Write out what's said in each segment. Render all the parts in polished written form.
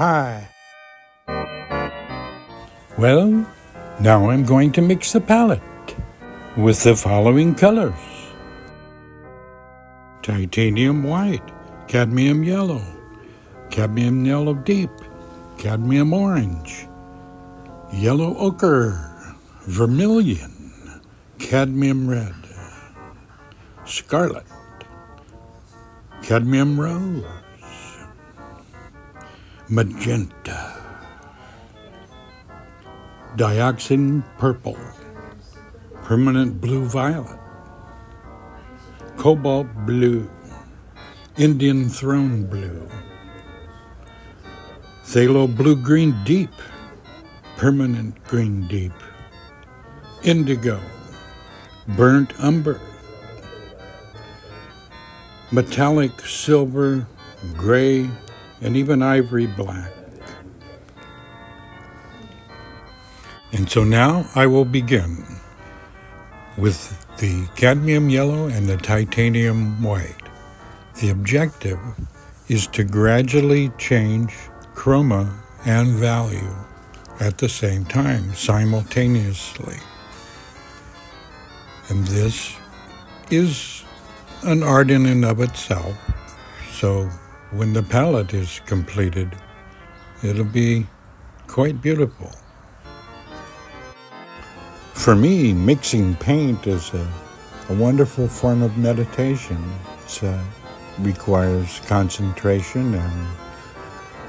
Hi. Well, now I'm going to mix the palette with the following colors: titanium white, cadmium yellow deep, cadmium orange, yellow ochre, vermilion, cadmium red, scarlet, cadmium rose, magenta, dioxin purple, permanent blue violet, cobalt blue, Indian throne blue, phthalo blue green deep, permanent green deep, indigo, burnt umber, metallic silver, gray, and even ivory black. And so now I will begin with the cadmium yellow and the titanium white. The objective is to gradually change chroma and value at the same time, simultaneously. And this is an art in and of itself. So when the palette is completed, it'll be quite beautiful. For me, mixing paint is a wonderful form of meditation. It requires concentration and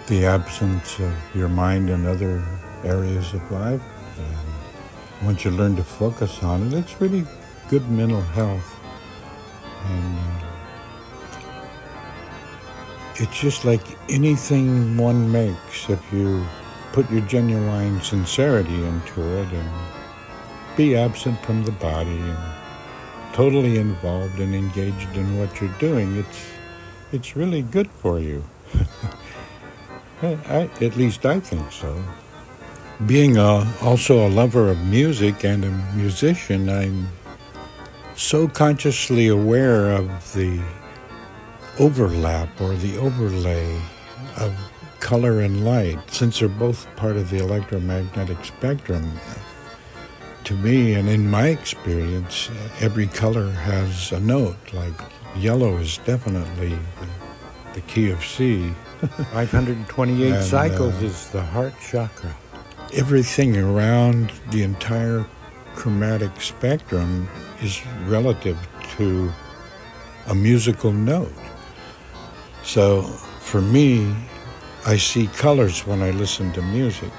the absence of your mind in other areas of life. And once you learn to focus on it, it's really good mental health. And it's just like anything one makes, if you put your genuine sincerity into it and be absent from the body and totally involved and engaged in what you're doing, it's really good for you. At least I think so. Being also a lover of music and a musician, I'm so consciously aware of the overlap or the overlay of color and light, since they're both part of the electromagnetic spectrum. To me, and in my experience, every color has a note. Like yellow is definitely the key of C. 528 and, cycles is the heart chakra. Everything around the entire chromatic spectrum is relative to a musical note. So for me, I see colors when I listen to music.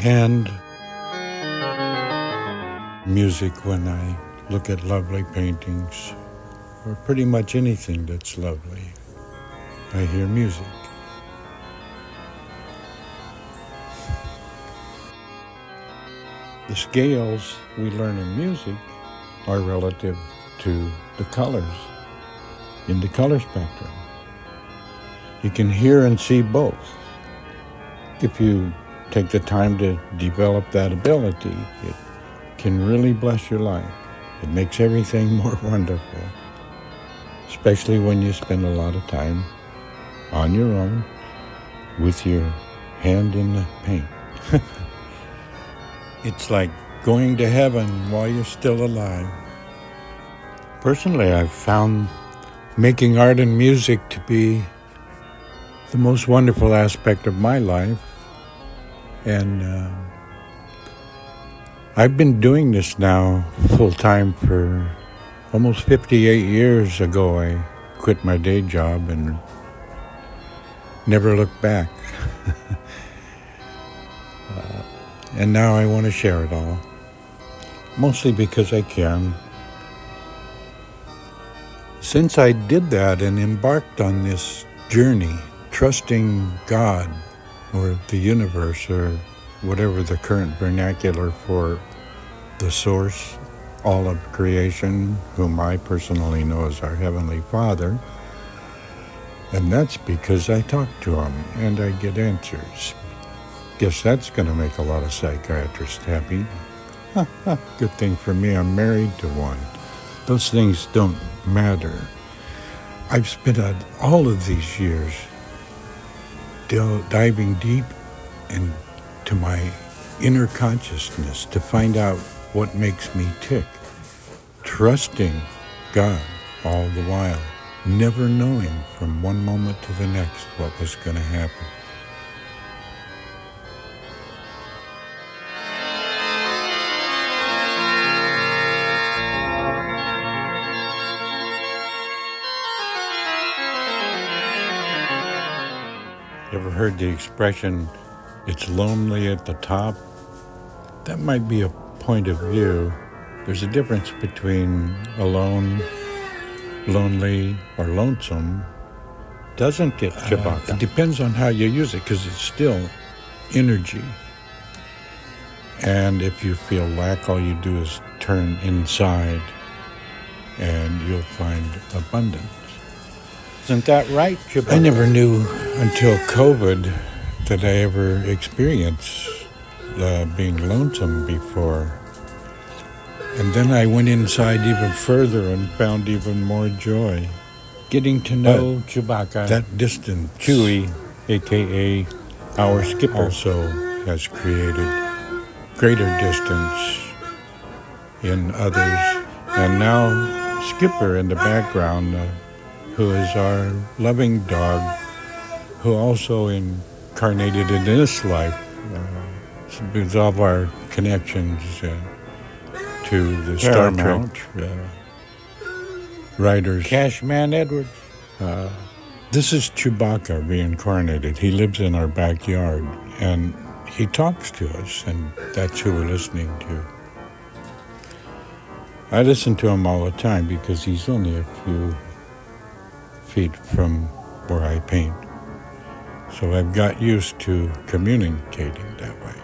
And music when I look at lovely paintings, or pretty much anything that's lovely. I hear music. The scales we learn in music are relative to the colors in the color spectrum. You can hear and see both. If you take the time to develop that ability, it can really bless your life. It makes everything more wonderful, especially when you spend a lot of time on your own with your hand in the paint. It's like going to heaven while you're still alive. Personally, I've found making art and music to be the most wonderful aspect of my life. And I've been doing this now full-time for almost 58 years ago. I quit my day job and never looked back. And now I want to share it all, mostly because I can. Since I did that and embarked on this journey, trusting God or the universe or whatever the current vernacular for the source, all of creation, whom I personally know as our Heavenly Father. And that's because I talk to him and I get answers. Guess that's going to make a lot of psychiatrists happy. Good thing for me, I'm married to one. Those things don't matter. I've spent all of these years diving deep into my inner consciousness to find out what makes me tick, trusting God all the while, never knowing from one moment to the next what was going to happen. Ever heard the expression, it's lonely at the top? That might be a point of view. There's a difference between alone, lonely, or lonesome. Doesn't it, Chewbacca? It depends on how you use it, because it's still energy. And if you feel lack, all you do is turn inside, and you'll find abundance. Isn't that right, Chewbacca? I never knew until COVID that I ever experienced being lonesome before. And then I went inside even further and found even more joy. Getting to know Chewbacca, that distant Chewie, a.k.a. our Skipper, also has created greater distance in others. And now Skipper in the background, who is our loving dog, who also incarnated in this life with all of our connections to the Star Trek writers. Cashman Edwards. This is Chewbacca reincarnated. He lives in our backyard, and he talks to us, and that's who we're listening to. I listen to him all the time because he's only a few feet from where I paint. So I've got used to communicating that way.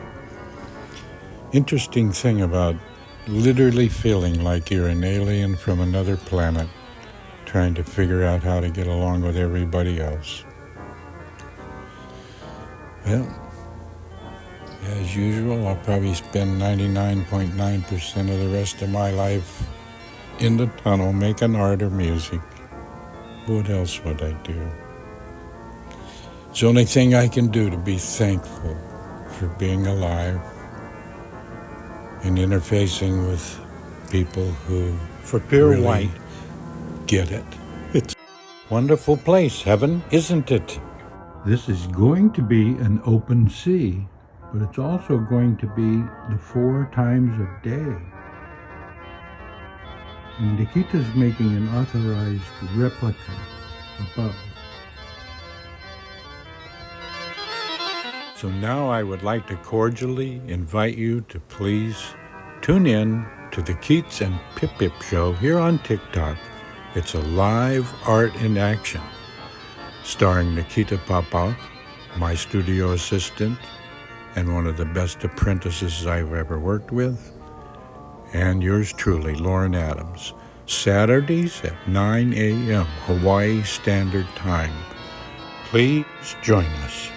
Interesting thing about literally feeling like you're an alien from another planet trying to figure out how to get along with everybody else. Well, as usual, I'll probably spend 99.9% of the rest of my life in the tunnel making art or music. What else would I do? It's the only thing I can do to be thankful for being alive and interfacing with people who, for pure really white, get it. It's a wonderful place, heaven, isn't it? This is going to be an open sea, but it's also going to be the 4 times a day. And Nikita's making an authorized replica above. So now I would like to cordially invite you to please tune in to the Keats and Pip Pip Show here on TikTok. It's a live art in action, starring Nikita Popov, my studio assistant, and one of the best apprentices I've ever worked with, and yours truly, Loren Adams, Saturdays at 9 a.m. Hawaii Standard Time. Please join us.